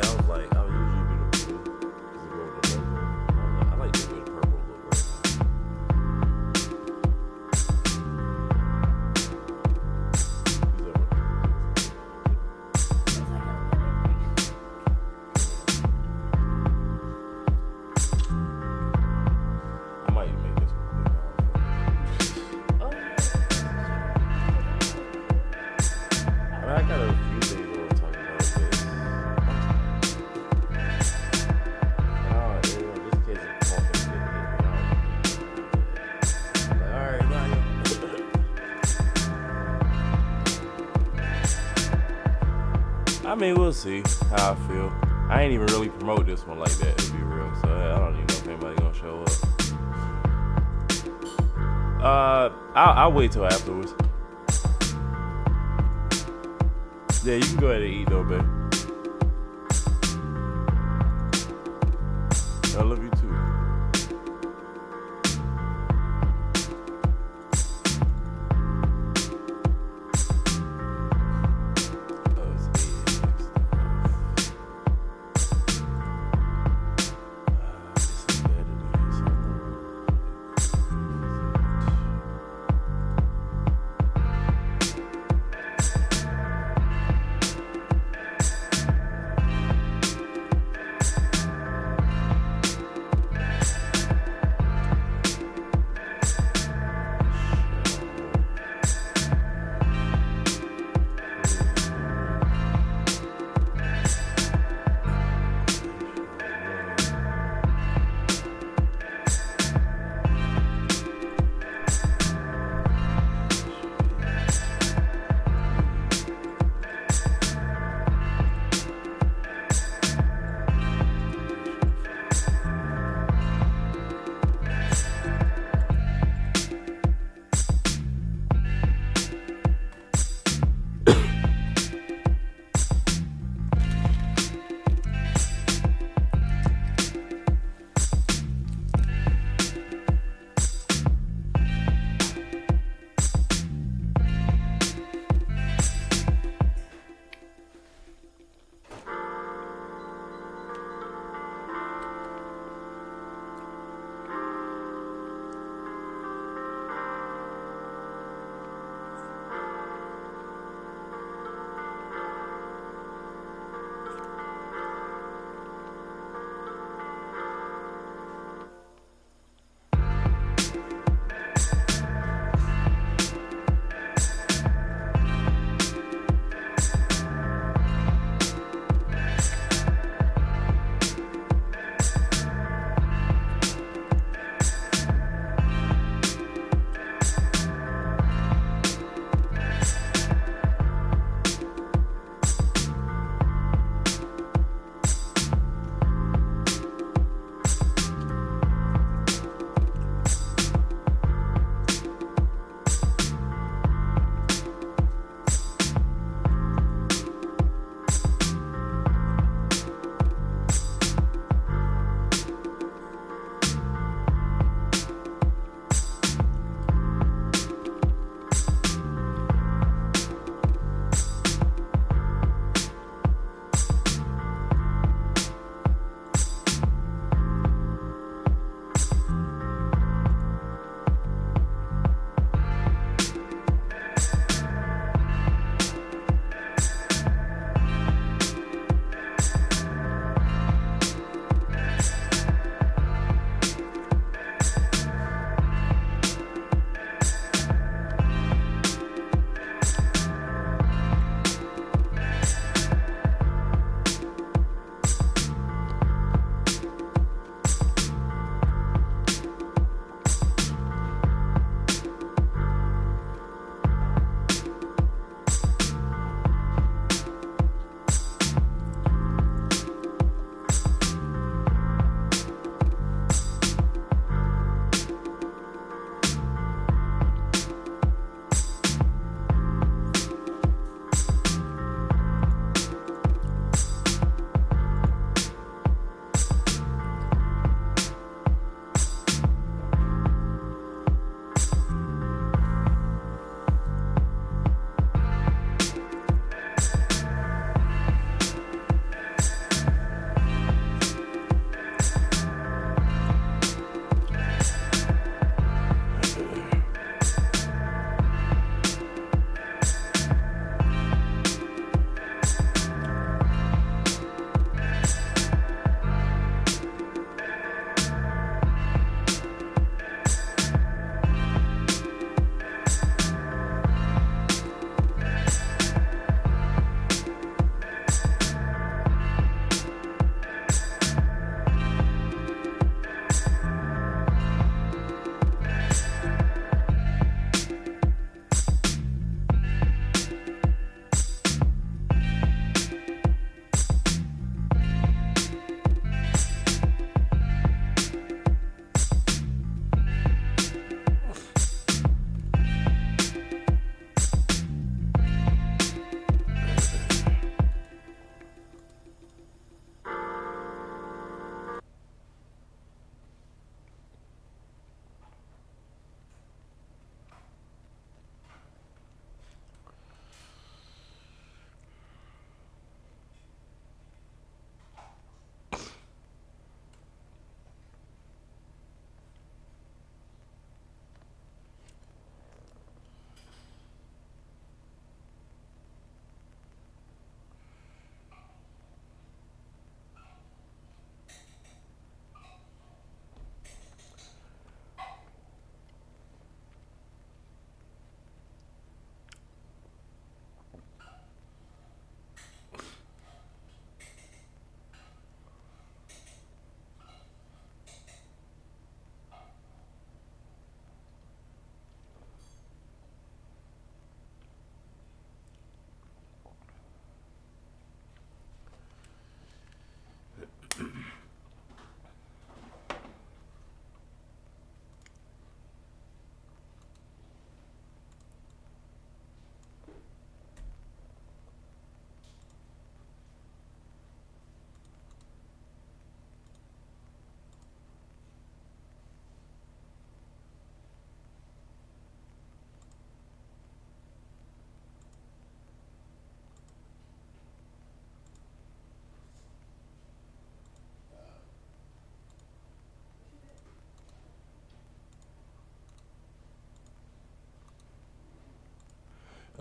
I was like, I would usually do the blue. Just go with the logo. I like to go with the purple look right now. I might make this one clean off. I got a few things I want to talk about this. Just in case it's talking didn't hit me out. Like, alright, bye. I mean, we'll see how I feel. I ain't even really promote this one like that, to be real. So I don't even know if anybody gonna show up. I'll wait till afterwards. Yeah, you can go ahead and eat though, babe. I love you too.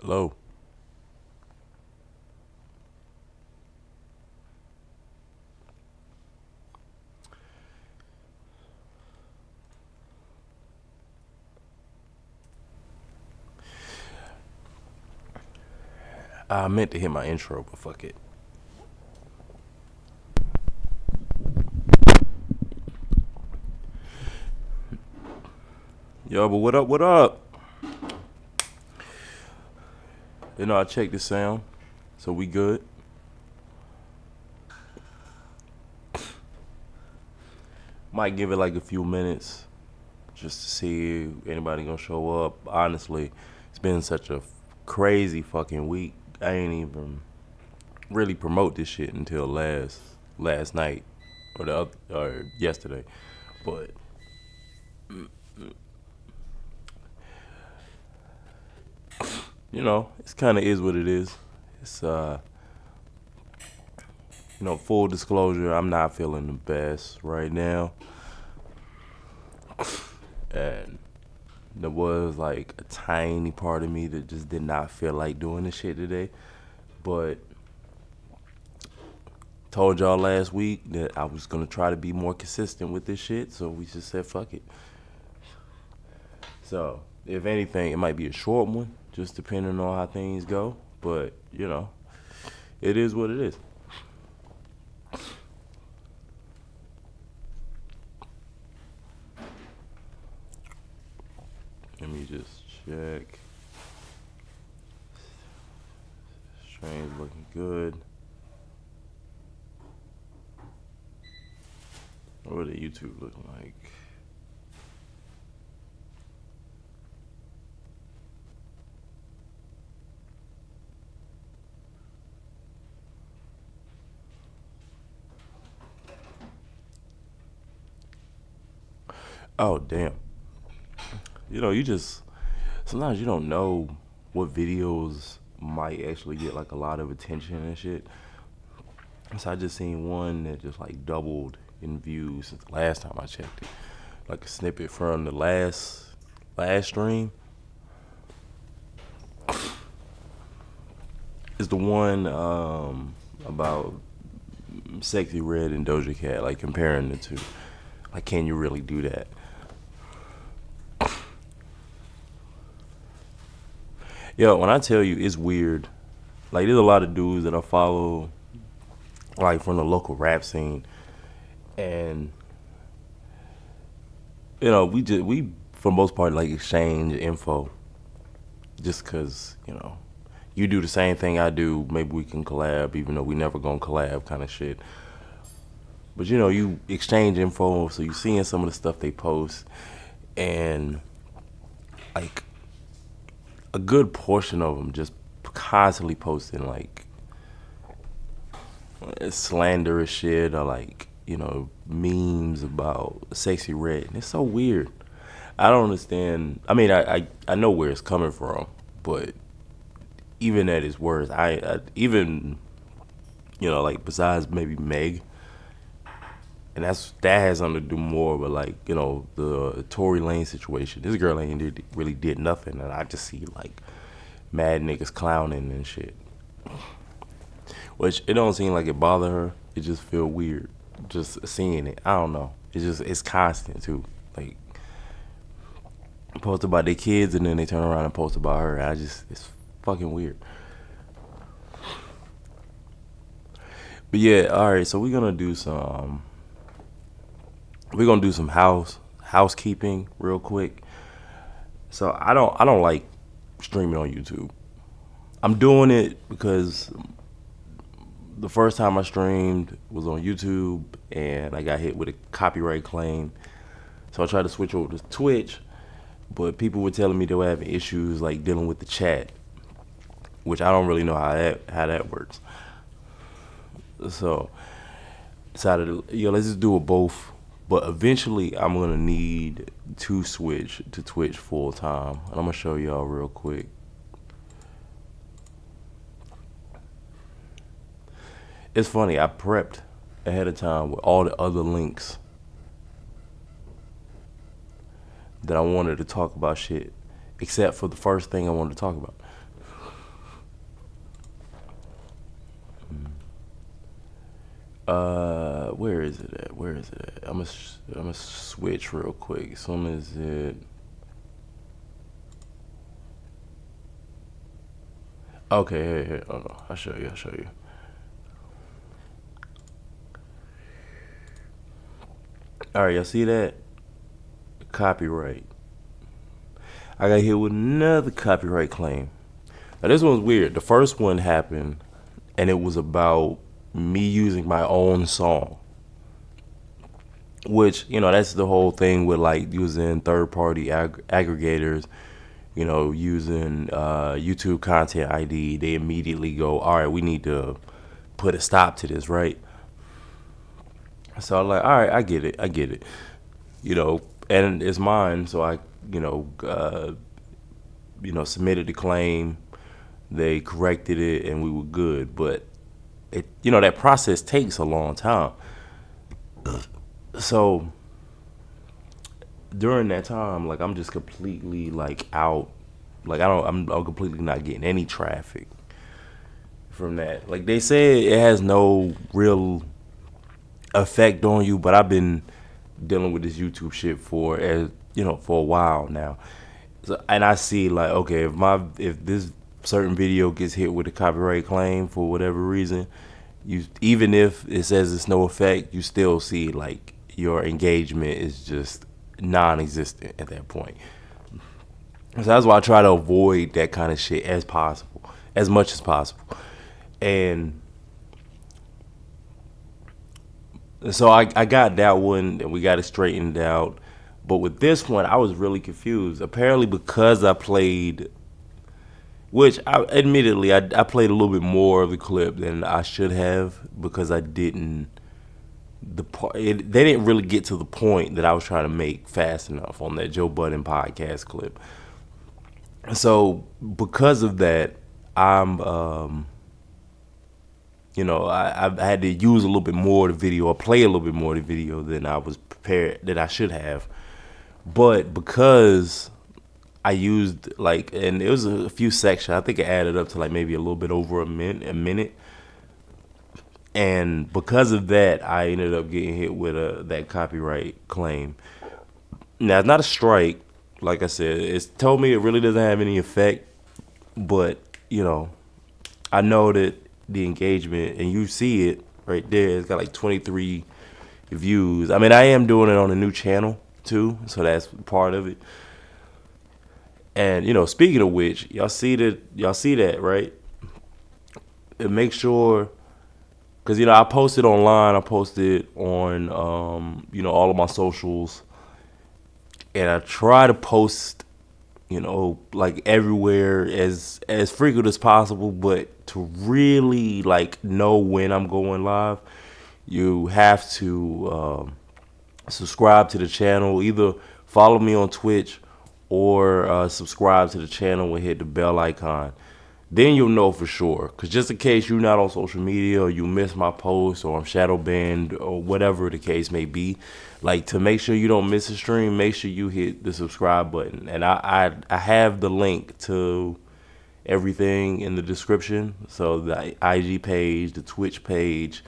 Hello. I meant to hit my intro, but fuck it. Yo, but what up? What up? I checked the sound, so we good. Might give it like a few minutes just to see if anybody gonna show up. Honestly, it's been such a crazy fucking week. I ain't even really promote this shit until last night or yesterday. But it's kind of is what it is. It's full disclosure, I'm not feeling the best right now, and there was like a tiny part of me that just did not feel like doing this shit today. But told y'all last week that I was gonna try to be more consistent with this shit, so we just said fuck it. So if anything, it might be a short one, just depending on how things go. But it is what it is. Let me just check. Stream's looking good. What the YouTube looking like? Oh damn. You just sometimes you don't know what videos might actually get like a lot of attention and shit. So I just seen one that just like doubled in views since the last time I checked it. Like a snippet from the last stream. It's the one about Sexy Red and Doja Cat, like comparing the two. Like, can you really do that? Yo, when I tell you it's weird, like there's a lot of dudes that I follow, like from the local rap scene, and we for the most part like exchange info, just cause you do the same thing I do. Maybe we can collab, even though we never gonna collab, kind of shit. But you exchange info, so you seeing some of the stuff they post, and like a good portion of them just constantly posting like slanderous shit or like memes about Sexy Red, and it's so weird. I don't understand. I mean, I know where it's coming from, but even at its worst, I even like besides maybe Meg, and that has something to do more with like the Tory Lane situation. This girl ain't really did nothing, and I just see like mad niggas clowning and shit. Which it don't seem like it bother her. It just feel weird just seeing it. I don't know. It's constant too. Like post about their kids and then they turn around and post about her. It's fucking weird. But yeah, all right. So we're gonna do some housekeeping real quick. So I don't like streaming on YouTube. I'm doing it because the first time I streamed was on YouTube and I got hit with a copyright claim. So I tried to switch over to Twitch, but people were telling me they were having issues like dealing with the chat, which I don't really know how that works. So decided let's just do it both. But eventually I'm gonna need to switch to Twitch full time. And I'm gonna show y'all real quick. It's funny, I prepped ahead of time with all the other links that I wanted to talk about shit, except for the first thing I wanted to talk about. Where is it at? Where is it at? I'm gonna switch real quick. As soon as it. Okay, here. Oh no, I'll show you. I'll show you. All right, y'all see that? Copyright. I got hit with another copyright claim. Now this one's weird. The first one happened, and it was about me using my own song. Which, that's the whole thing with like using third party aggregators, using YouTube Content ID. They immediately go, all right, we need to put a stop to this, right? So I'm like, all right, I get it, and it's mine. So I, submitted the claim. They corrected it, and we were good. But that process takes a long time. So during that time, like I'm just completely like out. Like I'm completely not getting any traffic from that. Like they say it has no real effect on you, but I've been dealing with this YouTube shit for a while now. So, and I see like, okay, if this certain video gets hit with a copyright claim for whatever reason, you, even if it says it's no effect, you still see like your engagement is just non-existent at that point. So that's why I try to avoid that kind of shit as possible, as much as possible. And so I got that one, and we got it straightened out. But with this one, I was really confused. Apparently, because I played, which admittedly I played a little bit more of the clip than I should have, because I didn't. They didn't really get to the point that I was trying to make fast enough on that Joe Budden podcast clip. So because of that, I had to use a little bit more of the video, or play a little bit more of the video than I was prepared, that I should have. But because I used like, and it was a few sections, I think it added up to like maybe a little bit over a minute. And because of that, I ended up getting hit with that copyright claim. Now, it's not a strike. Like I said, it's told me it really doesn't have any effect. But, I know that the engagement, and you see it right there, it's got like 23 views. I mean, I am doing it on a new channel too, so that's part of it. And, speaking of which, y'all see that, right? And make sure, because, I posted online, I posted on, all of my socials. And I try to post, like everywhere as frequent as possible. But to really like know when I'm going live, you have to subscribe to the channel. Either follow me on Twitch or subscribe to the channel and hit the bell icon. Then you'll know for sure. Because just in case you're not on social media, or you miss my post, or I'm shadow banned, or whatever the case may be, like, to make sure you don't miss a stream, make sure you hit the subscribe button. And I have the link to everything in the description. So the IG page, the Twitch page,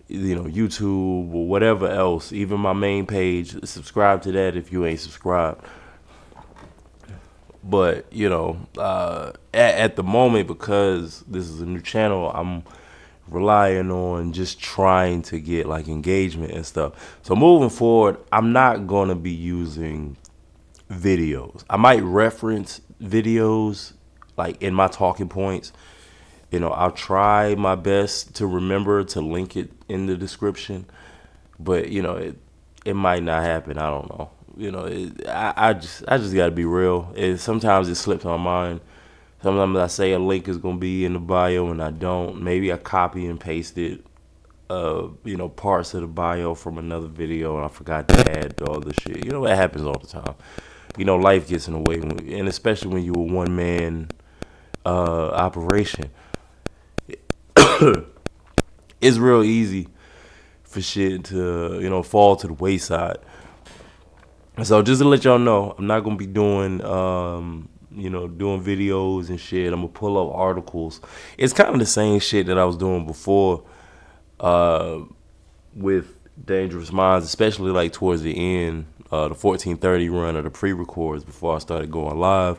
YouTube, or whatever else, even my main page, subscribe to that if you ain't subscribed. But at the moment, because this is a new channel, I'm relying on just trying to get like engagement and stuff. So moving forward, I'm not gonna be using videos. I might reference videos like in my talking points. I'll try my best to remember to link it in the description, but it might not happen. I don't know. I just gotta be real. Sometimes it slips my mind. Sometimes I say a link is gonna be in the bio and I don't. Maybe I copy and pasted, parts of the bio from another video and I forgot to add all the shit. It happens all the time. Life gets in the way, and especially when you're a one man operation. It's real easy for shit to fall to the wayside. So just to let y'all know, I'm not gonna be doing doing videos and shit. I'm gonna pull up articles. It's kind of the same shit that I was doing before. with Dangerous Minds, especially like towards the end, the 1430 run of the pre-records before I started going live.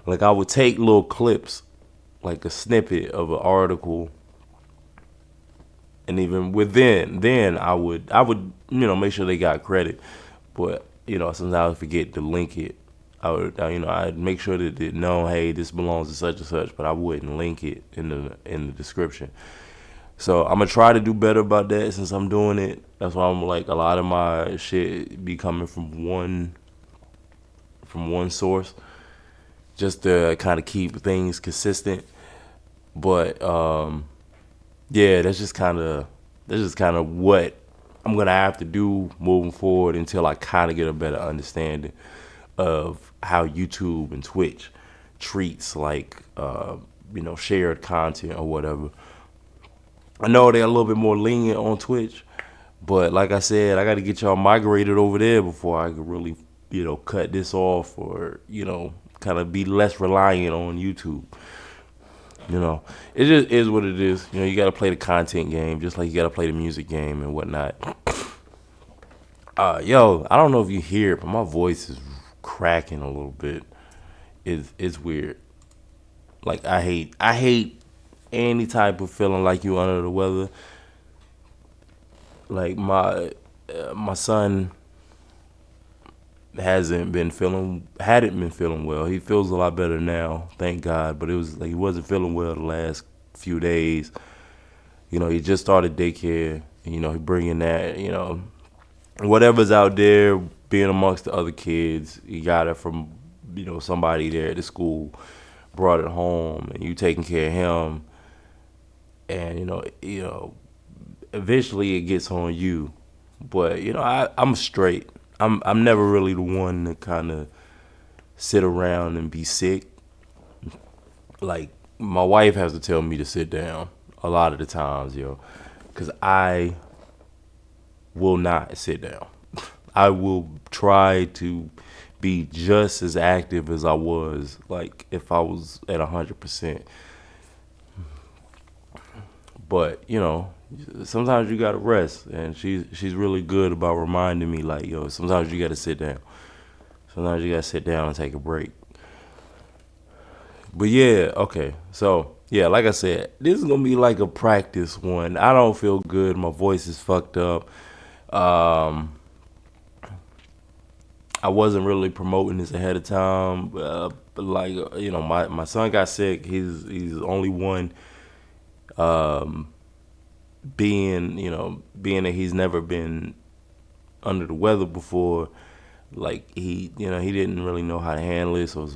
Like I would take little clips, like a snippet of an article, and even within then I would make sure they got credit, but sometimes I would forget to link it. I'd make sure that it know, hey, this belongs to such and such, but I wouldn't link it in the description. So I'm gonna try to do better about that since I'm doing it. That's why I'm like a lot of my shit be coming from one source, just to kind of keep things consistent. But yeah, that's just kind of what I'm gonna have to do moving forward until I kind of get a better understanding of how YouTube and Twitch treats like shared content or whatever. I know they're a little bit more lenient on Twitch, but like I said, I got to get y'all migrated over there before I can really cut this off, or kind of be less reliant on YouTube. It just is what it is. You got to play the content game just like you got to play the music game and whatnot. Yo, I don't know if you hear it, but my voice is cracking a little bit. It's weird. Like I hate any type of feeling like you under the weather. Like my son hadn't been feeling well. He feels a lot better now, thank God. But it was like he wasn't feeling well the last few days. He just started daycare. And, he bringing that. Whatever's out there, being amongst the other kids. He got it from somebody there at the school, brought it home, and you taking care of him. And eventually it gets on you. But I'm straight. I'm never really the one to kind of sit around and be sick. Like my wife has to tell me to sit down a lot of the times, because I will not sit down. I will try to be just as active as I was, like if I was at 100%. But sometimes you gotta rest, and she's really good about reminding me, like, sometimes you gotta sit down. Sometimes you gotta sit down and take a break. But yeah, okay. So yeah, like I said, this is gonna be like a practice one. I don't feel good. My voice is fucked up. Um, I wasn't really promoting this ahead of time. But like my son got sick. He's the only one. Um, being that he's never been under the weather before, like he didn't really know how to handle it, so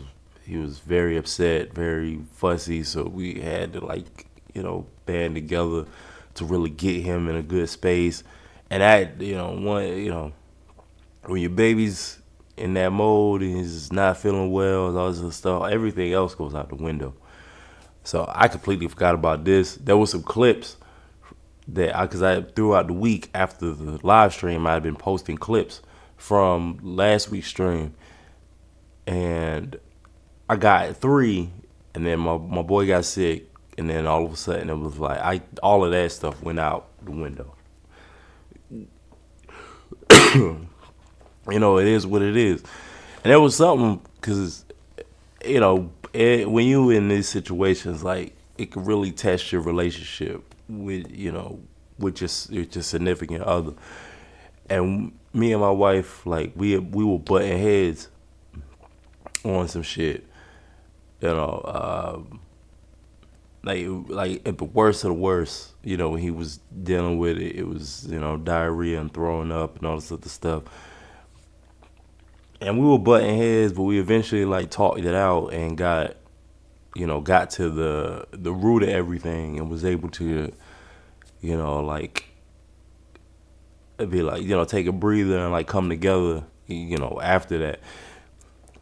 he was very upset, very fussy. So we had to band together to really get him in a good space. And that when your baby's in that mode and he's not feeling well and all this other stuff, everything else goes out the window. So I completely forgot about this. There was some clips because I throughout the week after the live stream, I had been posting clips from last week's stream, and I got 3, and then my boy got sick, and then all of a sudden it was like all of that stuff went out the window. It is what it is, and it was something because when you in these situations, like it can really test your relationship with your significant other. And me and my wife, like we were butting heads on some shit, you know, like at the worst of the worst, when he was dealing with it, it was diarrhea and throwing up and all this other stuff. And we were butting heads, but we eventually talked it out and got to the root of everything and was able to be take a breather and come together after that.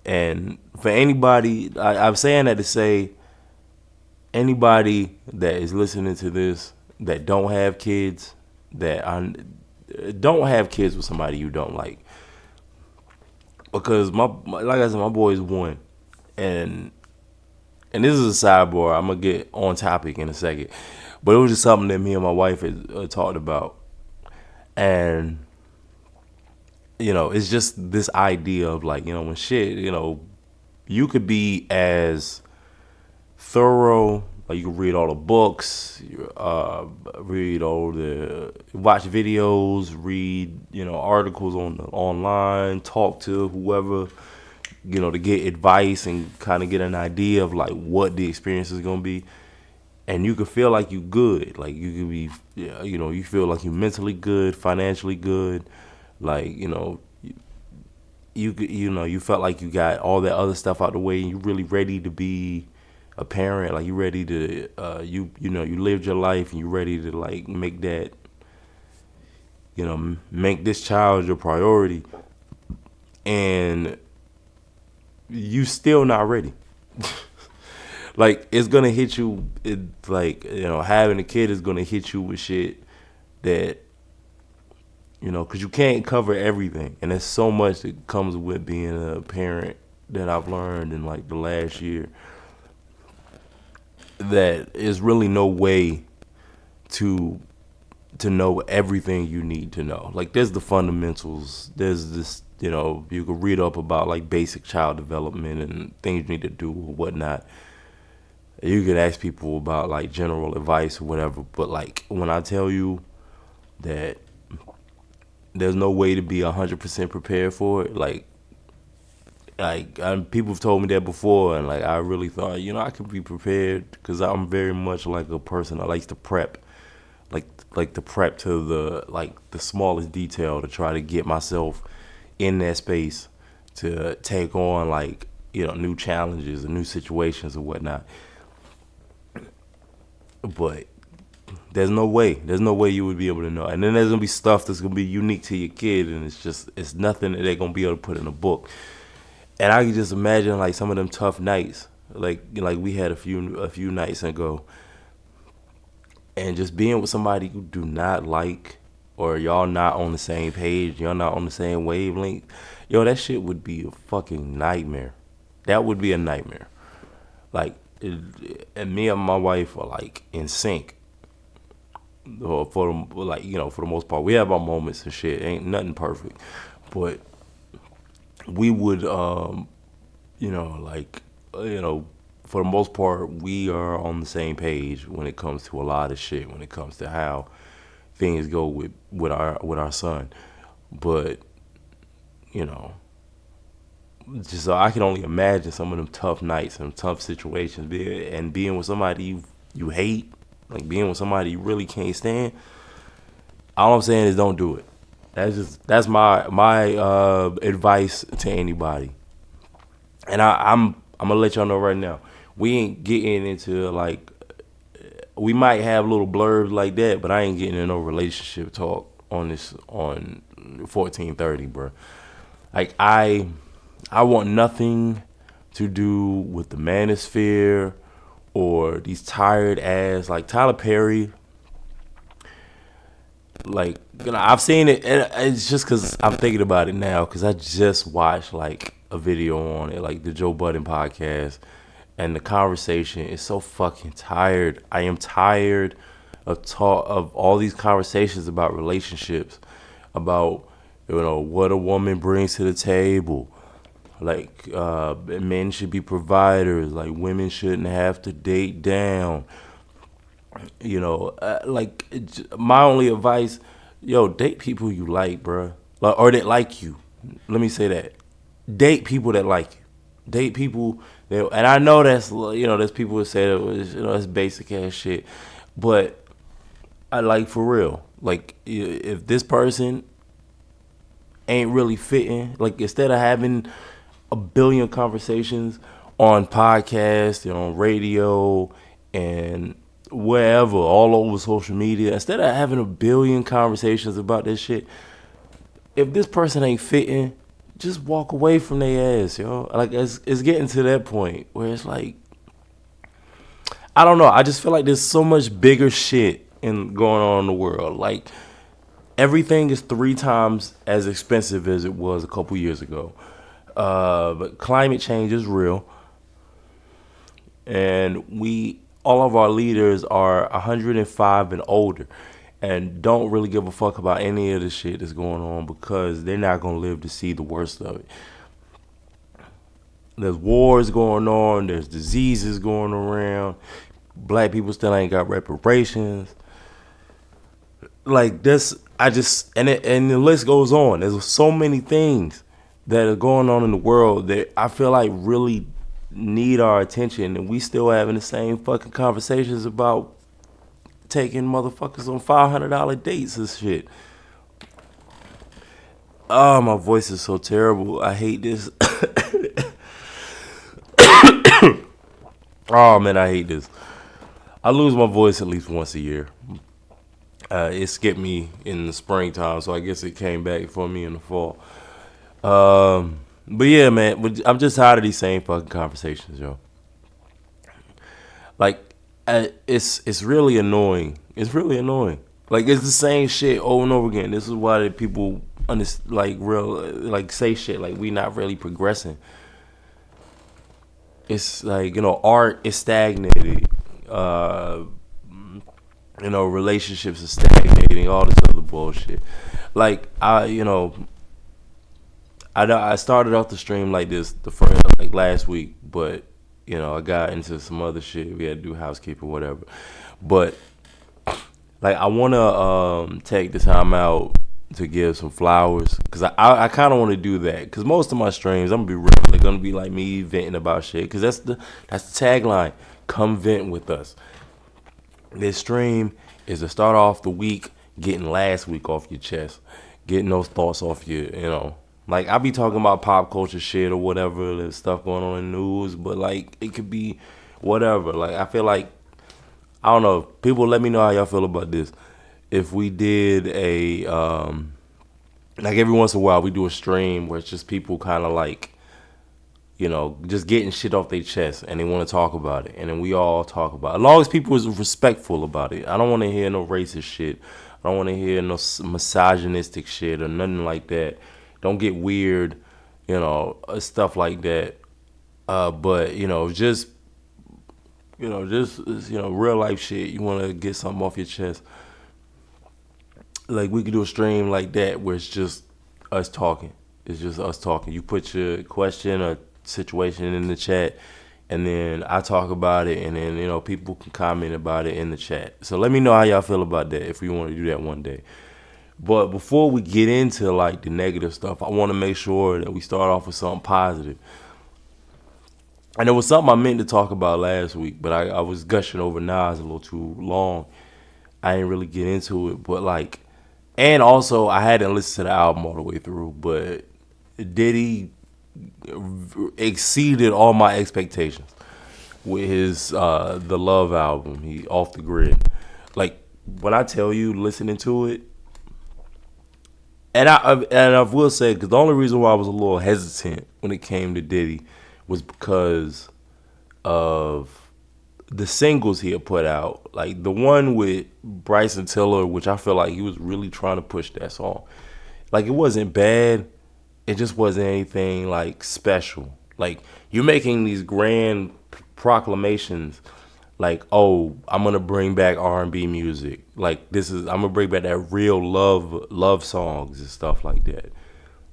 And for anybody, I'm saying that to say, anybody that is listening to this that don't have kids, don't have kids with somebody you don't like, because like I said, my boy is 1, and this is a sidebar. I'm gonna get on topic in a second, But it was just something that me and my wife had talked about. And, it's just this idea of like, when shit, you could be as thorough, like you can read all the books, watch videos, read, articles online, talk to whoever, to get advice and kind of get an idea of like what the experience is going to be. And you could feel like you good, like you could be, you feel like you mentally good, financially good, like, you felt like you got all that other stuff out the way and you really ready to be a parent, like you ready to you lived your life and you ready to like make that, make this child your priority, and you still not ready. Like it's gonna hit you, having a kid is gonna hit you with shit that, because you can't cover everything, and there's so much that comes with being a parent that I've learned in like the last year, that is really no way to know everything you need to know. Like there's the fundamentals, there's this, you can read up about like basic child development and things you need to do or whatnot. You can ask people about like general advice or whatever, but like when I tell you that there's no way to be 100% prepared for it, people have told me that before, and like I really thought, I could be prepared because I'm very much like a person that likes to prep, like to prep to the smallest detail to try to get myself in that space to take on like new challenges and new situations and whatnot. But there's no way you would be able to know. And then there's gonna be stuff that's gonna be unique to your kid, and it's nothing that they're gonna be able to put in a book. And I can just imagine like some of them tough nights, like we had a few nights ago, and just being with somebody you do not like, or y'all not on the same page, y'all not on the same wavelength. Yo, that shit would be a fucking nightmare. That would be a nightmare. Like, and me and my wife are like in sync. For the most part, we have our moments and shit. Ain't nothing perfect, but we would, for the most part, we are on the same page when it comes to a lot of shit. When it comes to how things go with our son, but just so I can only imagine some of them tough nights and tough situations, being with somebody you hate, like being with somebody you really can't stand. All I'm saying is don't do it. That's my advice to anybody. And I'm gonna let y'all know right now, we ain't getting into like, we might have little blurbs like that, but I ain't getting into no relationship talk on 1430, bro. Like I want nothing to do with the manosphere or these tired ass, like Tyler Perry. Like, I've seen it, and it's just because I'm thinking about it now, because I just watched like a video on it, like the Joe Budden podcast, and the conversation is so fucking tired. I am tired of all these conversations about relationships, about what a woman brings to the table. Like, men should be providers. Like, women shouldn't have to date down. My only advice, date people you like, bruh. Like, or that like you. Let me say that. Date people that like you. Date people that, and I know there's people who say that that's basic ass shit, but I like for real. Like, if this person ain't really fitting, like instead of having a billion conversations on podcasts and on radio and wherever, all over social media, instead of having a billion conversations about this shit, if this person ain't fitting, just walk away from their ass, yo. Like, it's getting to that point where it's like, I don't know. I just feel like there's so much bigger shit going on in the world. Like, everything is 3 times as expensive as it was a couple years ago. But climate change is real. And we all of our leaders are 105 and older and don't really give a fuck about any of the shit that's going on because they're not going to live to see the worst of it. There's wars going on. There's diseases going around. Black people still ain't got reparations. Like this, and the list goes on. There's so many things that are going on in the world that I feel like really need our attention, and we still having the same fucking conversations about taking motherfuckers on $500 dates and shit. Oh, my voice is so terrible. I hate this. Oh man, I hate this. I lose my voice at least once a year. It skipped me in the springtime, so I guess it came back for me in the fall. But yeah, man, I'm just tired of these same fucking conversations, yo. Like, it's really annoying. It's really annoying. Like, it's the same shit over and over again. This is why the people say shit like we not really progressing. It's like, art is stagnated. Relationships are stagnating. All this other bullshit. Like, I started off the stream like this the first last week, but I got into some other shit. We had to do housekeeping, whatever. But I want to take the time out to give some flowers because I kind of want to do that because most of my streams, I'm gonna be real, they're gonna be like me venting about shit because that's the tagline. Come vent with us. This stream is to start off the week getting last week off your chest, getting those thoughts off you. Like, I be talking about pop culture shit or whatever, there's stuff going on in the news, but, it could be whatever. I feel like, I don't know, people let me know how y'all feel about this. If we did every once in a while, we do a stream where it's just people kind of just getting shit off their chest and they want to talk about it. And then we all talk about it. As long as people is respectful about it. I don't want to hear no racist shit. I don't want to hear no misogynistic shit or nothing like that. Don't get weird, stuff like that. But just real life shit. You want to get something off your chest. Like, we could do a stream like that where it's just us talking. It's just us talking. You put your question or situation in the chat, and then I talk about it, and then people can comment about it in the chat. So let me know how y'all feel about that if we want to do that one day. But before we get into the negative stuff, I want to make sure that we start off with something positive. And it was something I meant to talk about last week, but I was gushing over Nas a little too long. I didn't really get into it, but and also I hadn't listened to the album all the way through, but Diddy exceeded all my expectations with his the Love album. He Off the Grid. When I tell you, listening to it, and I will say, because the only reason why I was a little hesitant when it came to Diddy was because of the singles he had put out. Like the one with Bryson Tiller, which I feel like he was really trying to push that song. It wasn't bad. It just wasn't anything special. You're making these grand proclamations oh, I'm gonna bring back R&B music. I'm gonna bring back that real love songs and stuff like that.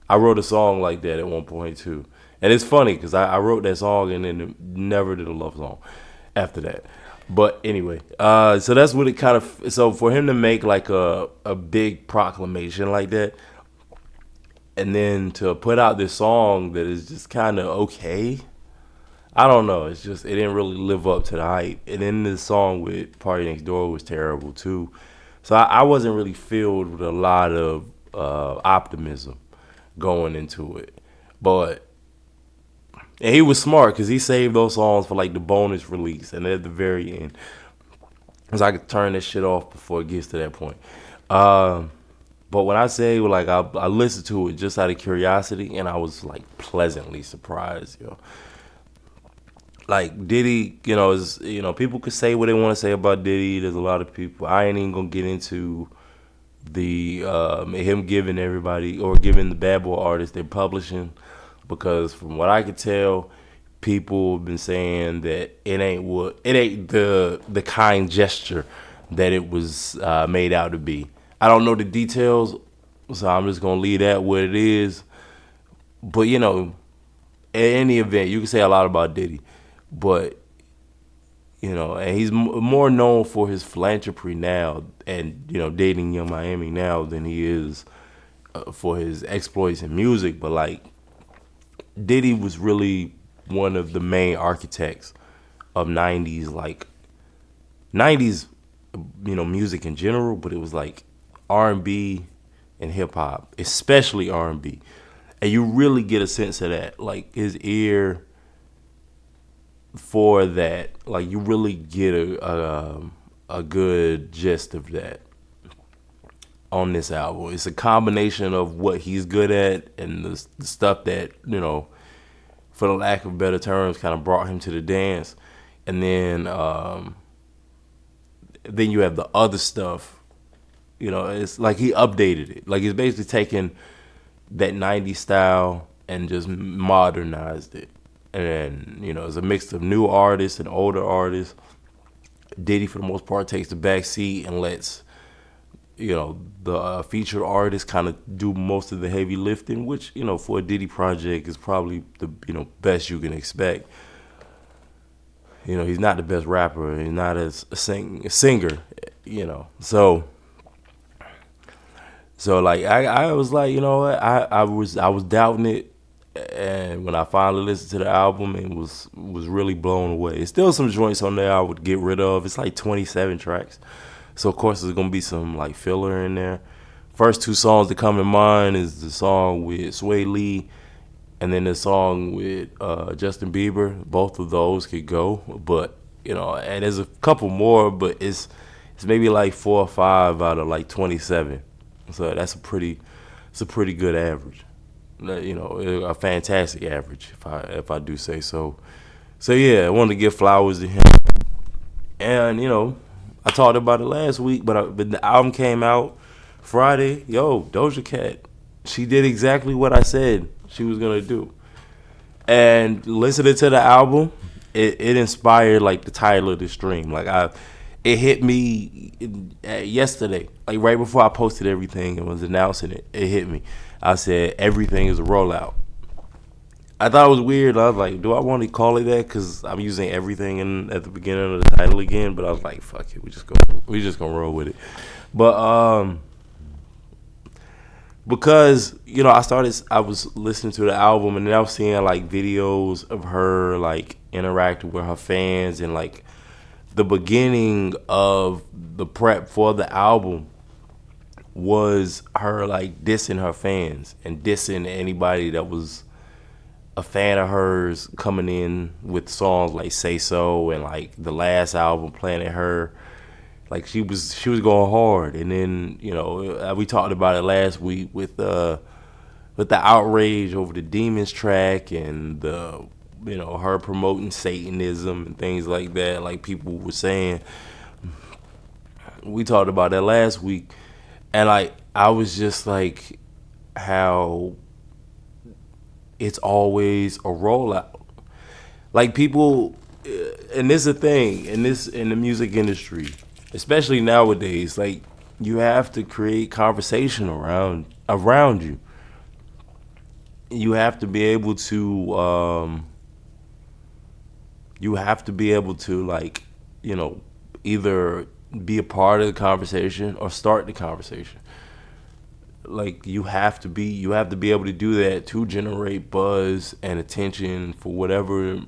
I wrote a song like that at one point too. And it's funny because I wrote that song and then never did a love song after that. But anyway, so that's what it kind of, so for him to make a big proclamation like that, and then to put out this song that is just kind of okay, I don't know. It's just, it didn't really live up to the hype. And then the song with Party Next Door was terrible too. So I wasn't really filled with a lot of optimism going into it. And he was smart because he saved those songs for the bonus release and at the very end. Because I could turn this shit off before it gets to that point. But when I say I listened to it just out of curiosity, and I was pleasantly surprised, Diddy, is people could say what they want to say about Diddy. There's a lot of people. I ain't even gonna get into the him giving everybody or giving the bad boy artists they're publishing, because from what I could tell, people have been saying that it ain't the kind gesture that it was made out to be. I don't know the details, so I'm just gonna leave that what it is. But in any event, you can say a lot about Diddy, but and he's more known for his philanthropy now, and dating Young Miami now than he is for his exploits in music. But like Diddy was really one of the main architects of '90s music in general, but it was like R&B and hip hop, especially R&B, and you really get a sense of that, like his ear for that, like you really get a good gist of that on this album. It's a combination of what he's good at and the stuff that for the lack of better terms, kind of brought him to the dance, and then you have the other stuff. It's like he updated it. Like he's basically taken that '90s style and just modernized it. And it's a mix of new artists and older artists. Diddy, for the most part, takes the back seat and lets the featured artists kind of do most of the heavy lifting, which for a Diddy project is probably the best you can expect. He's not the best rapper. He's not a singer. So like I was like, I was doubting it, and when I finally listened to the album, and was really blown away. It's still some joints on there I would get rid of. It's like 27 tracks, so of course there's gonna be some like filler in there. First two songs that come in mind is the song with Sway Lee, and then the song with Justin Bieber. Both of those could go, but and there's a couple more, but it's maybe like 4 or 5 out of like 27. So that's a pretty good average. A fantastic average, if I do say so. So yeah, I wanted to give flowers to him, and I talked about it last week, but the album came out Friday. Doja Cat, she did exactly what I said she was gonna do. And listening to the album, it inspired like the title of the stream. Like it hit me yesterday, like right before I posted everything and was announcing it. It hit me. I said everything is a rollout. I thought it was weird. I was like, do I want to call it that? Because I'm using everything at the beginning of the title again. But I was like, fuck it, we just gonna roll with it. But because I was listening to the album, and then I was seeing like videos of her like interacting with her fans, and like the beginning of the prep for the album was her like dissing her fans and dissing anybody that was a fan of hers, coming in with songs like Say So and like the last album Planet Her. Like she was going hard. And then we talked about it last week with the outrage over the Demons track, and the her promoting Satanism and things like that, like people were saying. We talked about that last week, and like I was just like, how it's always a rollout. Like people, and this is a thing in the music industry, especially nowadays. Like you have to create conversation around you. You have to be able to. You have to be able to like, either be a part of the conversation or start the conversation. Like you have to be able to do that to generate buzz and attention for whatever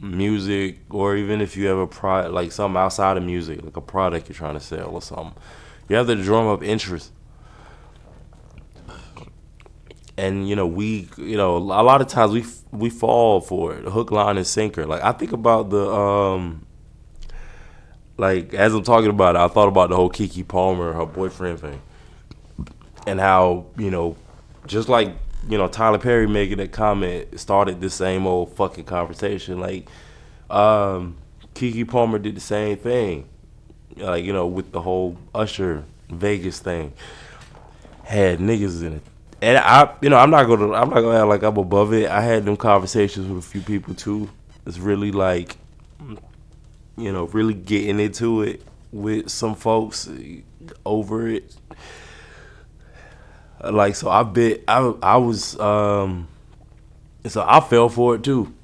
music, or even if you have a product, like something outside of music, like a product you're trying to sell or something. You have to drum up interest. And a lot of times we fall for it, hook, line, and sinker. Like I think about the like as I'm talking about it, I thought about the whole Keke Palmer, her boyfriend thing, and how just like Tyler Perry making that comment started the same old fucking conversation. Like Keke Palmer did the same thing, like with the whole Usher Vegas thing, had niggas in it. And I'm not gonna act like I'm above it. I had them conversations with a few people too. It's really like, really getting into it with some folks over it. Like, so I was, so I fell for it too.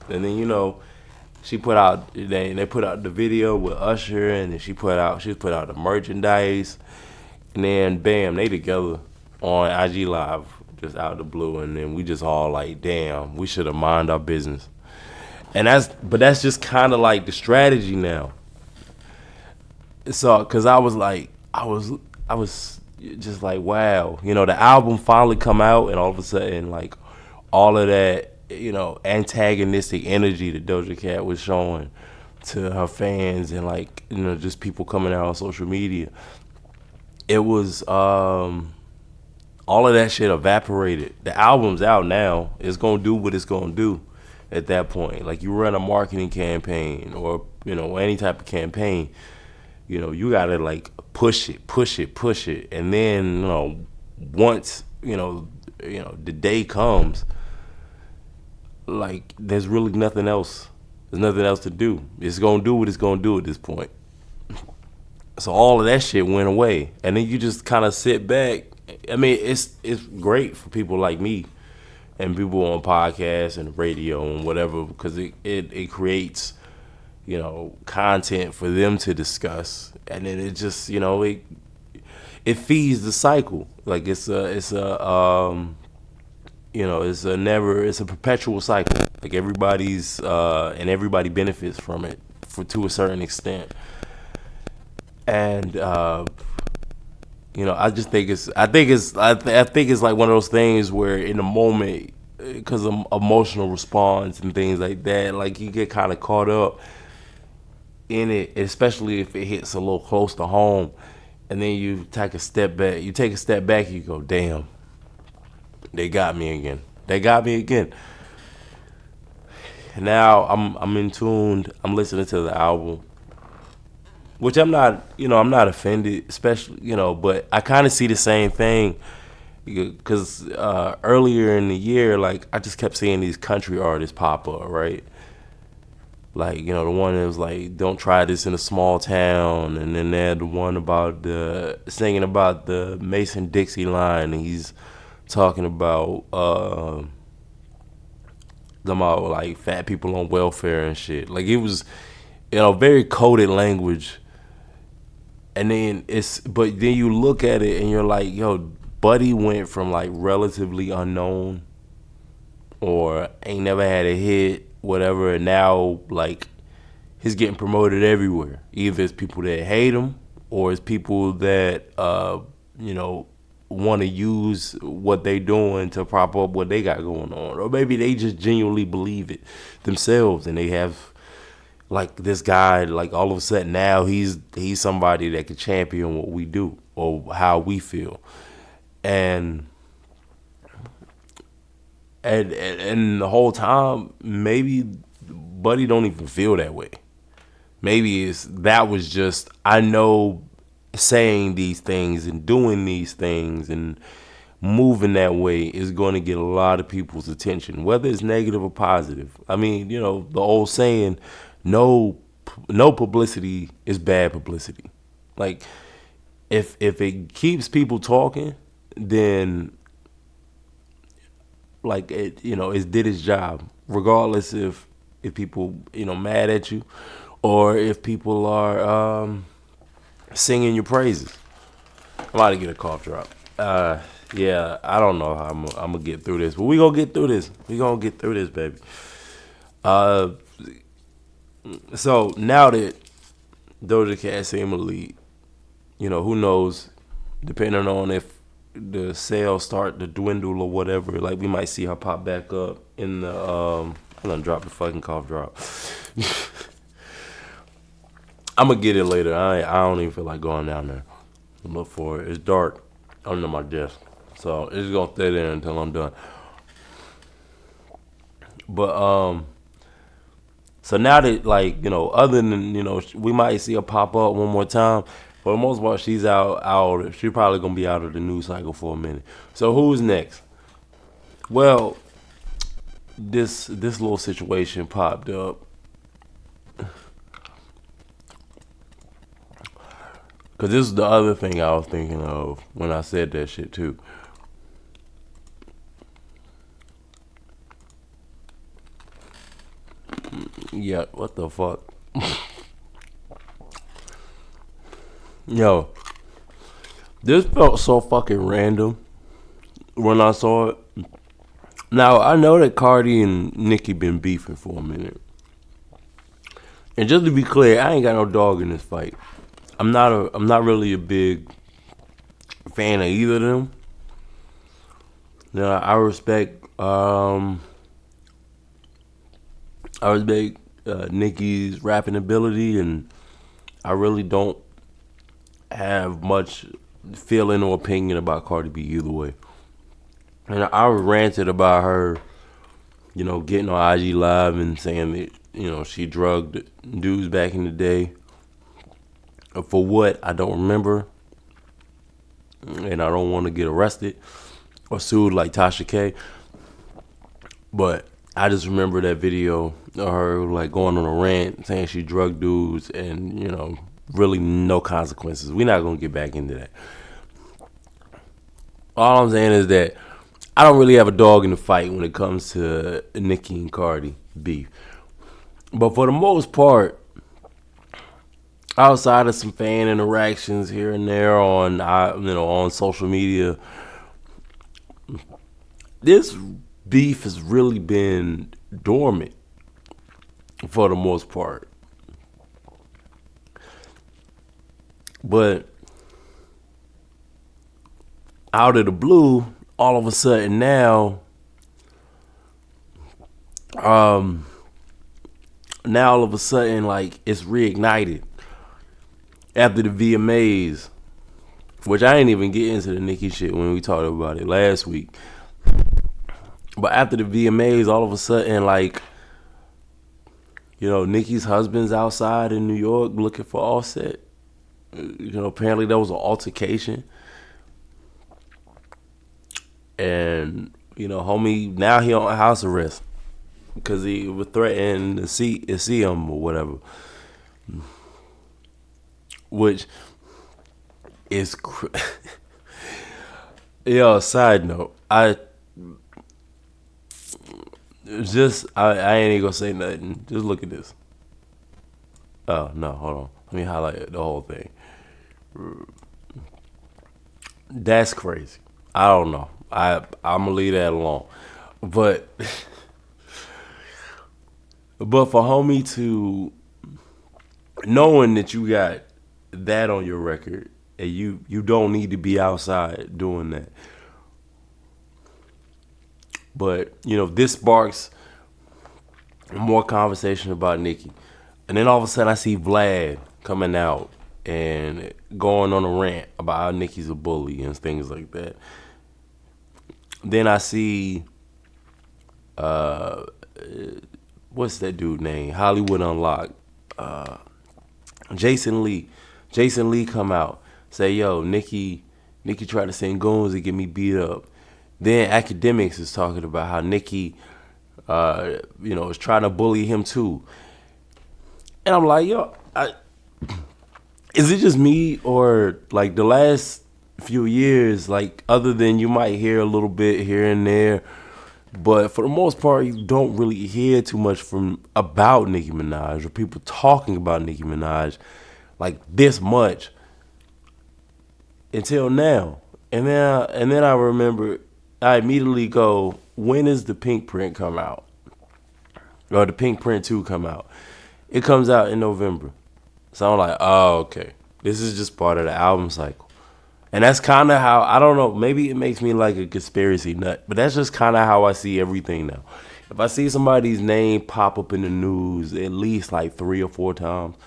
And then, they put out the video with Usher, and then she put out the merchandise, and then bam, they together on IG Live, just out of the blue, and then we just all like, damn, we should have mind our business. And that's just kind of like the strategy now. So, cause I was just like, wow, the album finally come out, and all of a sudden, like, all of that, antagonistic energy that Doja Cat was showing to her fans, and like, just people coming out on social media, it was all of that shit evaporated. The album's out now. It's gonna do what it's gonna do at that point. Like, you run a marketing campaign, or any type of campaign, you gotta like push it, and then once the day comes, like, there's really nothing else. There's nothing else to do. It's gonna do what it's gonna do at this point. So all of that shit went away, and then you just kind of sit back. I mean, it's great for people like me and people on podcasts and radio and whatever, because it creates content for them to discuss, and then it just it feeds the cycle. Like, it's a perpetual cycle. Like, everybody benefits from it to a certain extent. And I just think I think it's like one of those things where in the moment, because of emotional response and things like that, like, you get kind of caught up in it, especially if it hits a little close to home, and then you take a step back. And you go, damn, they got me again. And now I'm in tuned. I'm listening to the album, which I'm not offended, especially, but I kind of see the same thing, because earlier in the year, like, I just kept seeing these country artists pop up, right? Like, the one that was like, don't try this in a small town, and then they had the one about singing about the Mason-Dixie line, and he's talking about like fat people on welfare and shit. Like, it was, very coded language. And then but then you look at it and you're like, yo, Buddy went from like relatively unknown, or ain't never had a hit, whatever, and now like he's getting promoted everywhere. Either it's people that hate him, or it's people that want to use what they doing to prop up what they got going on, or maybe they just genuinely believe it themselves, and they have, like, this guy, like, all of a sudden now he's somebody that can champion what we do or how we feel. And the whole time, maybe Buddy don't even feel that way. Maybe that was just, I know, saying these things and doing these things and moving that way is going to get a lot of people's attention, whether it's negative or positive. I mean, the old saying, no publicity is bad publicity. Like, if it keeps people talking, then, like, it did its job, regardless if people mad at you, or if people are singing your praises. I'm about to get a cough drop. Yeah, I don't know how I'm gonna get through this, but we gonna get through this. We gonna get through this, baby. So now that Doja Cat seemingly, who knows, depending on if the sales start to dwindle or whatever, like, we might see her pop back up in the I done dropped the fucking cough drop. I'm gonna get it later. I don't even feel like going down there. Look for it. It's dark under my desk, so it's gonna stay there until I'm done. But so now that, like, other than, we might see her pop up one more time. For the most part, she's out. She's probably gonna be out of the news cycle for a minute. So who's next? Well, this little situation popped up. Cause this is the other thing I was thinking of when I said that shit too. Yeah, what the fuck? Yo, this felt so fucking random when I saw it. Now I know that Cardi and Nicki been beefing for a minute, and just to be clear, I ain't got no dog in this fight. I'm not really a big fan of either of them. Now I respect Nicki's rapping ability, and I really don't have much feeling or opinion about Cardi B either way. And I ranted about her, getting on IG Live and saying that, she drugged dudes back in the day. For what, I don't remember. And I don't want to get arrested or sued like Tasha K. But I just remember that video of her like going on a rant saying she drugged dudes and, really no consequences. We're not going to get back into that. All I'm saying is that I don't really have a dog in the fight when it comes to Nicki and Cardi beef. But for the most part, outside of some fan interactions here and there on social media, this beef has really been dormant for the most part. But out of the blue, all of a sudden now all of a sudden like it's reignited after the VMAs, which I ain't even get into the Nicki shit when we talked about it last week. But after the VMAs, all of a sudden, like, Nicki's husband's outside in New York looking for Offset. Apparently there was an altercation. And, homie, now he on house arrest because he was threatening to see him or whatever. Which is... Yo, side note, I ain't even gonna say nothing. Just look at this. Oh no, hold on. Let me highlight the whole thing. That's crazy. I don't know. I'm gonna leave that alone. But for homie to knowing that you got that on your record and you don't need to be outside doing that. But, this sparks more conversation about Nicki. And then all of a sudden I see Vlad coming out and going on a rant about how Nicki's a bully and things like that. Then I see, what's that dude name? Hollywood Unlocked. Jason Lee. Jason Lee come out. Say, yo, Nicki tried to send goons to get me beat up. Then Academics is talking about how Nicki, is trying to bully him too. And I'm like, yo, is it just me or like the last few years, like other than you might hear a little bit here and there, but for the most part, you don't really hear too much about Nicki Minaj or people talking about Nicki Minaj like this much until now. And then I remember, I immediately go, when does the Pink Print come out? Or the Pink Print 2 come out? It comes out in November. So I'm like, oh, okay. This is just part of the album cycle. And that's kind of how, I don't know, maybe it makes me like a conspiracy nut, but that's just kind of how I see everything now. If I see somebody's name pop up in the news at least like 3 or 4 times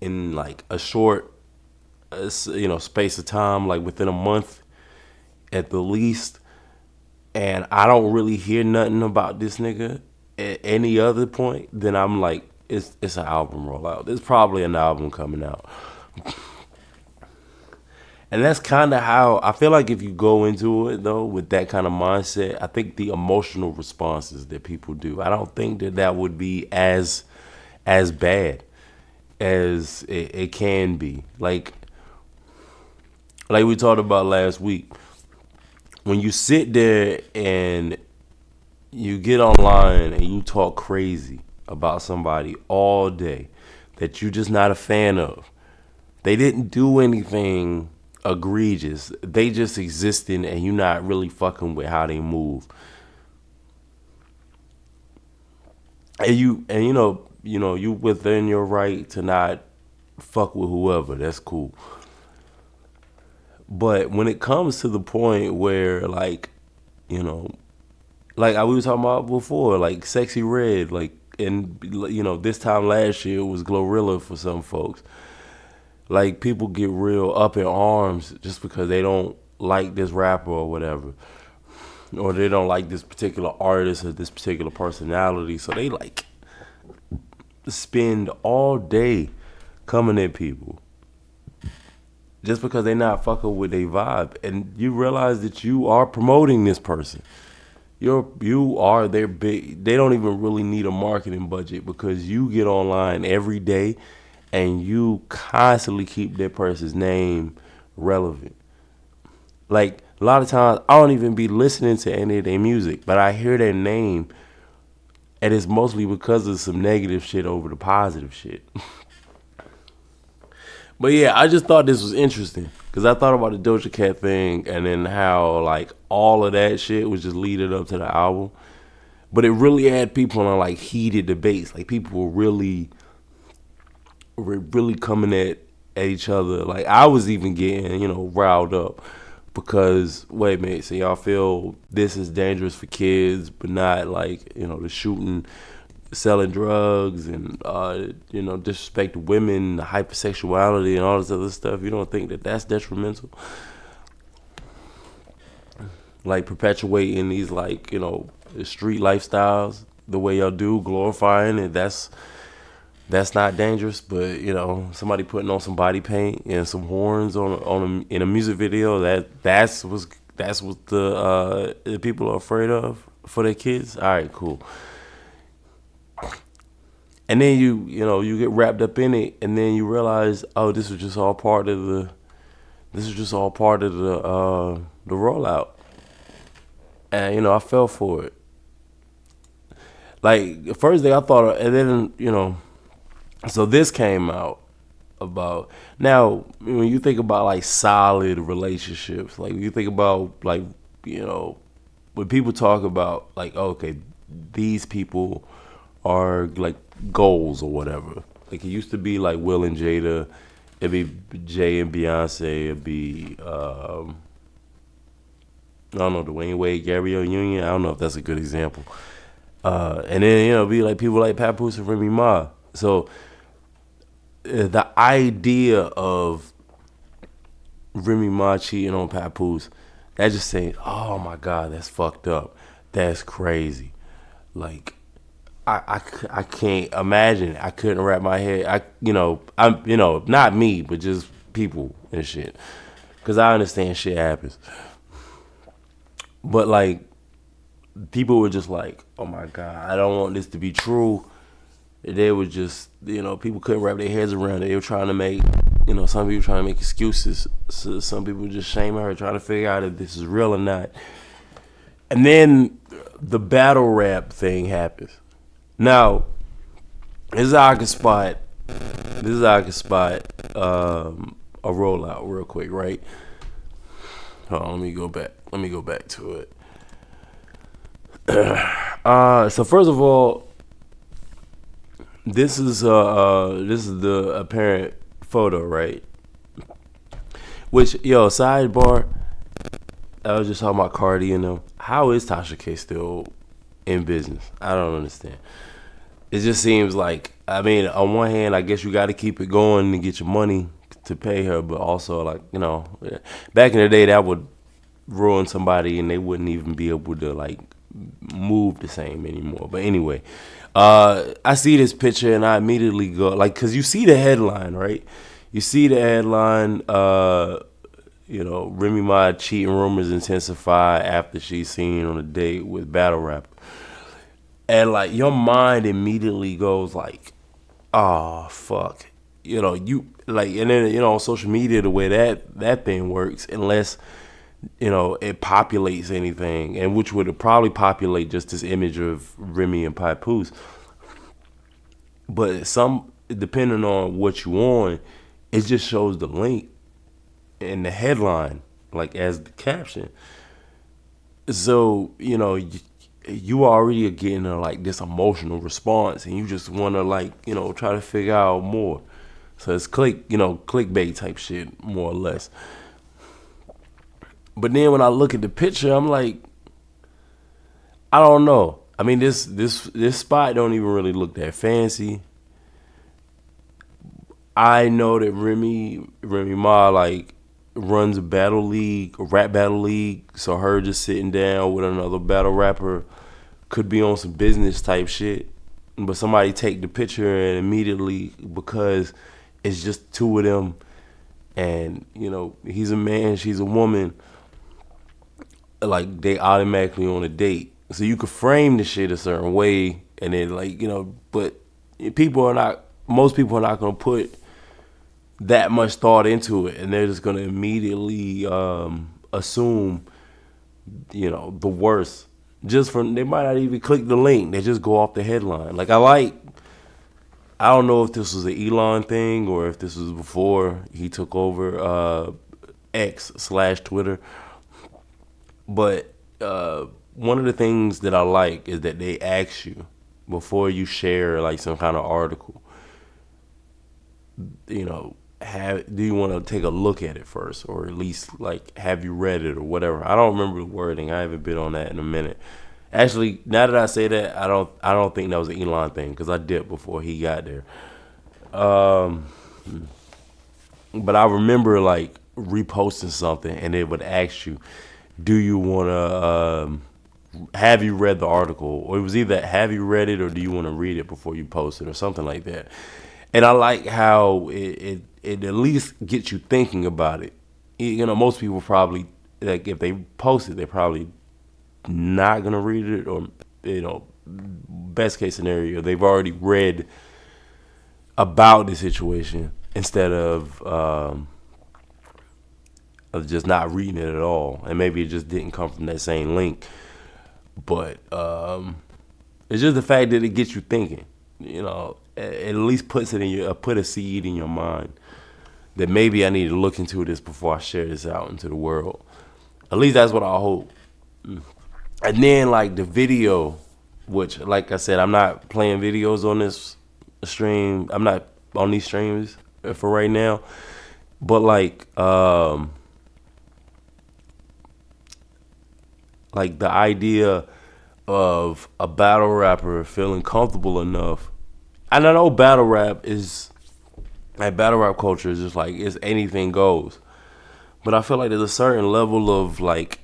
in like a short, space of time, like within a month at the least, and I don't really hear nothing about this nigga at any other point, then I'm like, it's an album rollout. There's probably an album coming out. And that's kind of how I feel like if you go into it though with that kind of mindset, I think the emotional responses that people do, I don't think that that would be as bad as it can be. Like we talked about last week, when you sit there and you get online and you talk crazy about somebody all day that you're just not a fan of. They didn't do anything egregious. They just existed and you're not really fucking with how they move. And you within your right to not fuck with whoever. That's cool. But when it comes to the point where you know, like we were talking about before, like Sexy Red, like and this time last year it was Glorilla for some folks. Like people get real up in arms just because they don't like this rapper or whatever, or they don't like this particular artist or this particular personality, so they like spend all day coming at people just because they not fucking with their vibe, and you realize that you are promoting this person. You are their big. They don't even really need a marketing budget because you get online every day, and you constantly keep that person's name relevant. Like a lot of times, I don't even be listening to any of their music, but I hear their name, and it's mostly because of some negative shit over the positive shit. But yeah, I just thought this was interesting because I thought about the Doja Cat thing and then how like all of that shit was just leading up to the album. But it really had people on like heated debates. Like people were really coming at each other. Like I was even getting riled up because wait a minute, so y'all feel this is dangerous for kids, but not like the shooting, selling drugs, and disrespect to women, the hypersexuality, and all this other stuff. You don't think that that's detrimental? Like perpetuating these street lifestyles the way y'all do, glorifying it. That's not dangerous, but somebody putting on some body paint and some horns in a music video, that's what the people are afraid of for their kids. All right, cool. And then you get wrapped up in it, and then you realize, oh, this was just all part of the rollout, and I fell for it. Like the first day I thought, and then so this came out about now when you think about like solid relationships, like you think about when people talk about like, okay, these people are like goals or whatever. Like it used to be like Will and Jada, it'd be Jay and Beyonce, it'd be I don't know, Dwayne Wade, Gabrielle Union. I don't know if that's a good example. And then it'd be like people like Papoose and Remy Ma. So the idea of Remy Ma cheating on Papoose, that just saying, oh my God, that's fucked up. That's crazy. Like I can't imagine. I couldn't wrap my head. I'm not me, but just people and shit. Cause I understand shit happens, but like people were just like, oh my God, I don't want this to be true. They were just people couldn't wrap their heads around it. They were trying to make some people trying to make excuses. So some people were just shaming her, trying to figure out if this is real or not. And then the battle rap thing happens. Now, this is how I can spot. A rollout real quick, right? Hold on, let me go back to it. So first of all, this is the apparent photo, right? Which sidebar. I was just talking about Cardi and them. How is Tasha K still in business? I don't understand. It just seems like, I mean, on one hand, I guess you got to keep it going to get your money to pay her, but also back in the day that would ruin somebody and they wouldn't even be able to like move the same anymore. But anyway, I see this picture and I immediately go cause you see the headline, right? You see the headline, Remy Ma cheating rumors intensify after she's seen on a date with battle rapper. And like your mind immediately goes like, oh fuck. You like, and then on social media, the way that thing works, unless it populates anything, and which would probably populate just this image of Remy and Papoose. But depending on what you on, it just shows the link in the headline, like as the caption. So you already are getting like this emotional response, and you just want to like try to figure out more. So it's clickbait type shit, more or less. But then when I look at the picture, I'm like, I don't know. I mean, this spot don't even really look that fancy. I know that Remy Ma like runs a rap battle league. So her just sitting down with another battle rapper could be on some business type shit. But somebody take the picture and immediately, because it's just two of them, and he's a man, she's a woman, like they automatically on a date. So you could frame the shit a certain way, and then like but most people are not gonna put that much thought into it, and they're just gonna immediately assume the worst. They might not even click the link, they just go off the headline. Like I don't know if this was an Elon thing or if this was before he took over X/Twitter. But one of the things that I like is that they ask you before you share like some kind of article, do you want to take a look at it first, or at least like have you read it or whatever? I don't remember the wording. I haven't been on that in a minute. Actually, now that I say that, I don't think that was an Elon thing, because I dipped before he got there. But I remember like reposting something, and it would ask you, do you want to have you read the article? Or it was either have you read it or do you want to read it before you post it, or something like that. And I like how it at least gets you thinking about it. Most people probably, like, if they post it, they're probably not gonna read it, or best case scenario, they've already read about the situation instead of just not reading it at all. And maybe it just didn't come from that same link. But it's just the fact that it gets you thinking. It at least put a seed in your mind that maybe I need to look into this before I share this out into the world. At least that's what I hope. And then like the video, which, like I said, I'm not playing videos on this stream. I'm not on these streams for right now. But like the idea of a battle rapper feeling comfortable enough. And I know battle rap culture is just like, it's anything goes. But I feel like there's a certain level of like,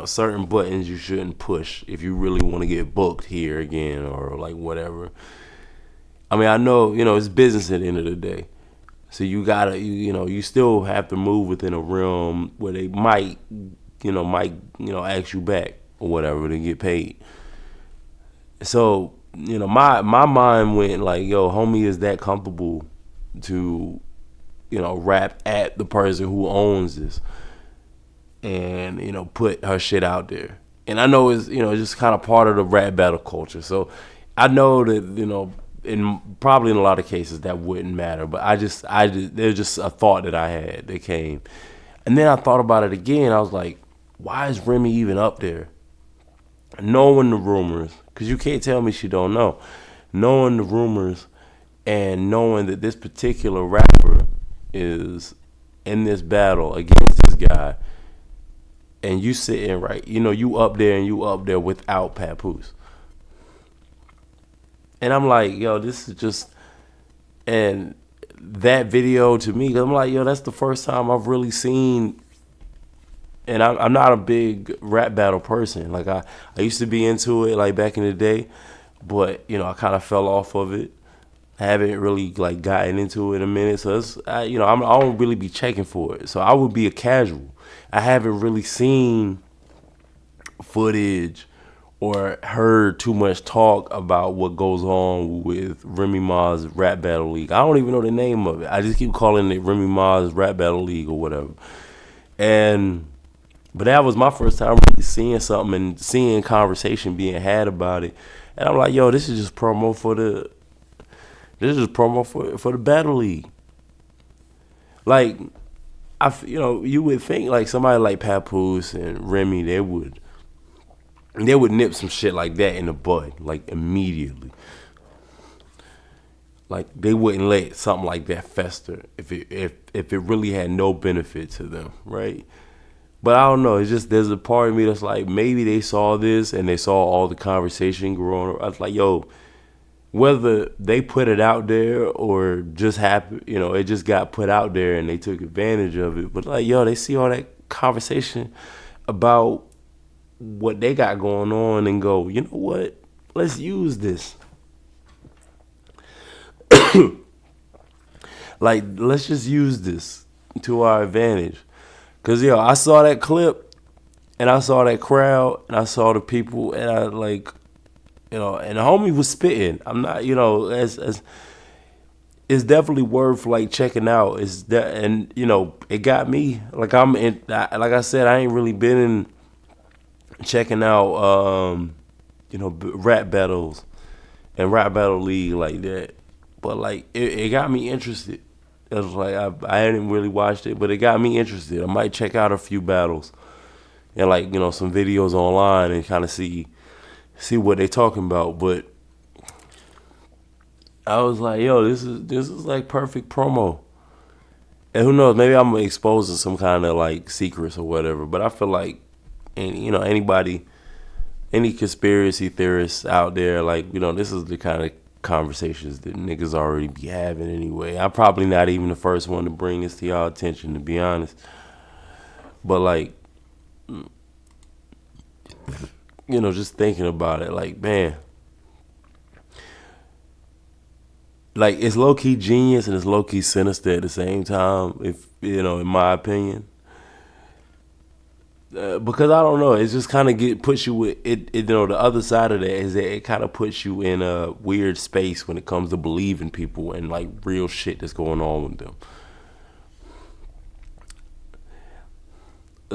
certain buttons you shouldn't push if you really want to get booked here again, or like whatever. I mean, I know, it's business at the end of the day. So you gotta, you still have to move within a realm where they might ask you back or whatever to get paid. So, my mind went like, yo, homie is that comfortable to, rap at the person who owns this and, put her shit out there. And I know it's, just kind of part of the rap battle culture. So I know that, probably in a lot of cases that wouldn't matter, but there's just a thought that I had that came. And then I thought about it again. I was like, why is Remy even up there? Knowing the rumors, because you can't tell me she don't know. Knowing the rumors and knowing that this particular rapper is in this battle against this guy, and you sitting right, you up there without Papoose. And I'm like, yo, this is just, and that video to me, I'm like, yo, that's the first time I've really seen, and I'm not a big rap battle person. Like I used to be into it like back in the day, but I kind of fell off of it I haven't really like gotten into it in a minute, so I don't really be checking for it. So I would be a casual. I haven't really seen footage or heard too much talk about what goes on with Remy Ma's Rap Battle League. I don't even know the name of it. I just keep calling it Remy Ma's Rap Battle League or whatever. And but that was my first time really seeing something and seeing conversation being had about it. And I'm like, yo, this is just promo for the Battle League. Like, you would think like somebody like Papoose and Remy, they would nip some shit like that in the bud, like immediately. Like they wouldn't let something like that fester if it really had no benefit to them, right? But I don't know. It's just there's a part of me that's like maybe they saw this and they saw all the conversation growing. I was like, yo, whether they put it out there or just happened, it just got put out there and they took advantage of it. But like, yo, they see all that conversation about what they got going on and go, you know what? Let's use this. Like, let's just use this to our advantage. Cause I saw that clip and I saw that crowd and I saw the people and I like, and the homie was spitting. I'm not, as it's definitely worth like checking out. It's that, and it got me like like I said, I ain't really been in checking out, rap battles and rap battle league like that. But like it got me interested. It was like I hadn't really watched it, but it got me interested. I might check out a few battles and like some videos online and kind of see what they talking about. But I was like, yo, this is like perfect promo. And who knows, maybe I'm exposing some kind of like secrets or whatever. But I feel like, and anybody, any conspiracy theorists out there, like this is the kind of conversations that niggas already be having anyway. I'm probably not even the first one to bring this to y'all attention, to be honest. But like, just thinking about it, like, man, like it's low key genius and it's low key sinister at the same time. If in my opinion, because I don't know, it just kind of puts you with it. The other side of that is that it kind of puts you in a weird space when it comes to believing people and like real shit that's going on with them.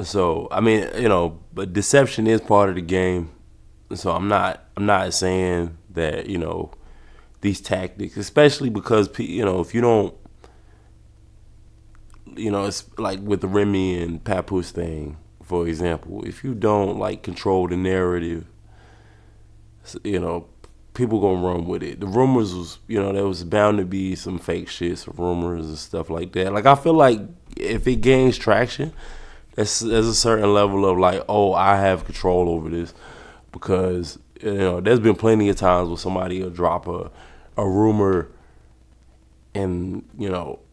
So I mean, but deception is part of the game. So I'm not saying that these tactics, especially because if you don't, it's like with the Remy and Papoose thing. For example, if you don't like control the narrative, people gonna run with it. The rumors was, there was bound to be some fake shit, some rumors and stuff like that. Like I feel like if it gains traction, there's a certain level of like, oh, I have control over this, because there's been plenty of times where somebody will drop a rumor and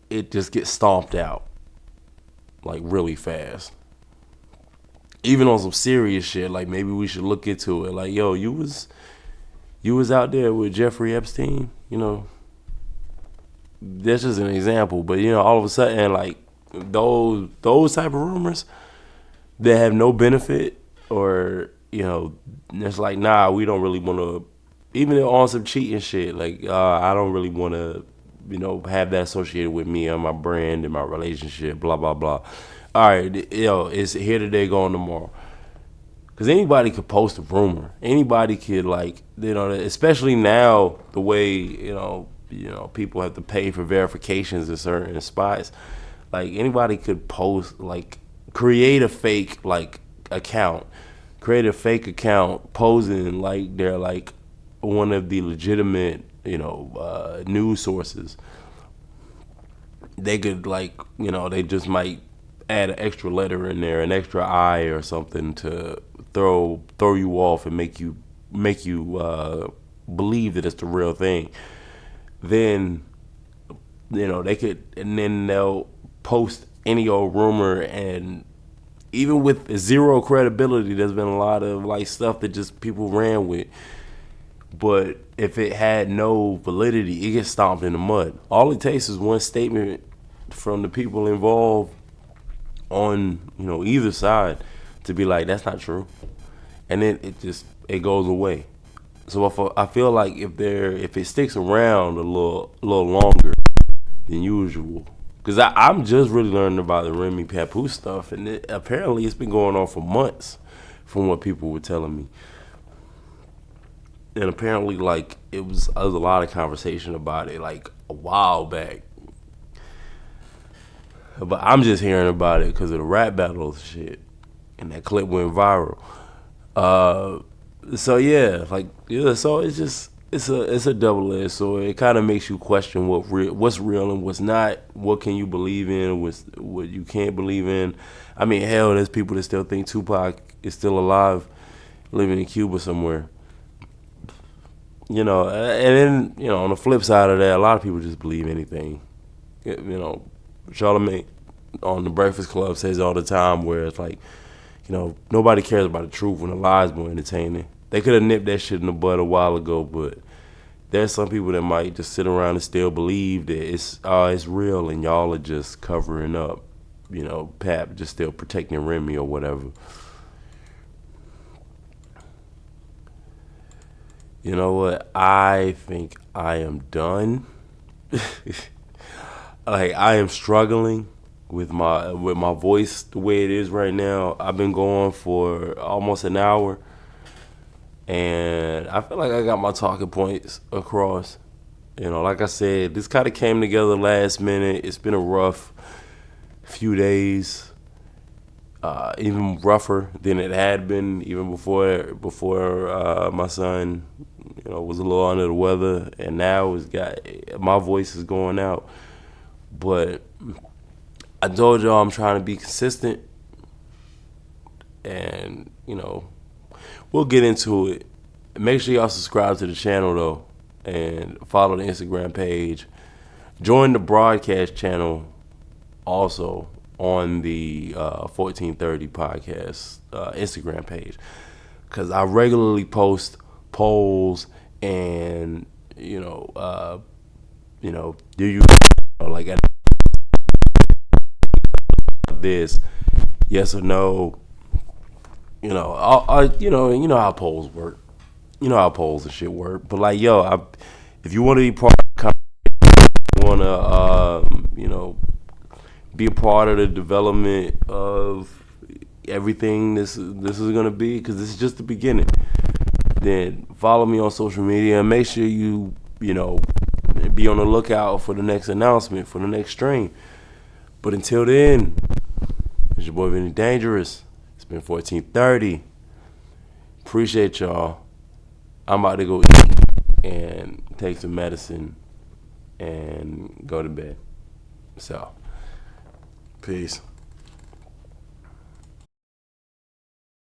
it just gets stomped out like really fast. Even on some serious shit, like maybe we should look into it. Like, yo, you was out there with Jeffrey Epstein, That's just an example, but all of a sudden, like those type of rumors that have no benefit, or it's like, nah, we don't really want to. Even on some cheating shit, like I don't really want to, have that associated with me and my brand and my relationship. Blah blah blah. All right, it's here today, gone tomorrow. Because anybody could post a rumor. Anybody could, like, especially now, the way, people have to pay for verifications in certain spots. Like, anybody could post, like, create a fake, like, account. Create a fake account posing like they're, like, one of the legitimate, news sources. They could, like, they just might add an extra letter in there, an extra I or something to throw you off and make you believe that it's the real thing. Then they could, and then they'll post any old rumor, and even with zero credibility, there's been a lot of like stuff that just people ran with. But if it had no validity, it gets stomped in the mud. All it takes is one statement from the people involved on either side to be like, that's not true, and then it goes away. So I feel like if it sticks around a little longer than usual, because I'm just really learning about the Remy Papoose stuff, and apparently it's been going on for months, from what people were telling me. And apparently, like, there was a lot of conversation about it, like, a while back. But I'm just hearing about it because of the rap battles shit, and that clip went viral. Uh, so yeah, so it's a double edged sword. It kind of makes you question what's real and what's not. What can you believe in? What you can't believe in? I mean, hell, there's people that still think Tupac is still alive, living in Cuba somewhere. And then on the flip side of that, a lot of people just believe anything. Charlamagne on the Breakfast Club says all the time, where it's like, nobody cares about the truth when the lies more entertaining. They could have nipped that shit in the bud a while ago, but there's some people that might just sit around and still believe that it's real, and y'all are just covering up. Pap just still protecting Remy or whatever. You know what? I think I am done. Like, I am struggling with my voice the way it is right now. I've been going for almost an hour, and I feel like I got my talking points across. Like I said, this kind of came together last minute. It's been a rough few days, even rougher than it had been even before my son, was a little under the weather, and now my voice is going out. But I told y'all I'm trying to be consistent, and we'll get into it. Make sure y'all subscribe to the channel though, and follow the Instagram page. Join the broadcast channel also on the 1430 podcast Instagram page, because I regularly post polls and do you like this, yes or no. How polls work. You know how polls and shit work. But like, if you want to be part of the want to be a part of the development of everything this is gonna be, because this is just the beginning, then follow me on social media and make sure you be on the lookout for the next announcement, for the next stream. But until then, it's your boy Vinnie-Dangerous. It's been 1430. Appreciate y'all. I'm about to go eat and take some medicine and go to bed. So, peace.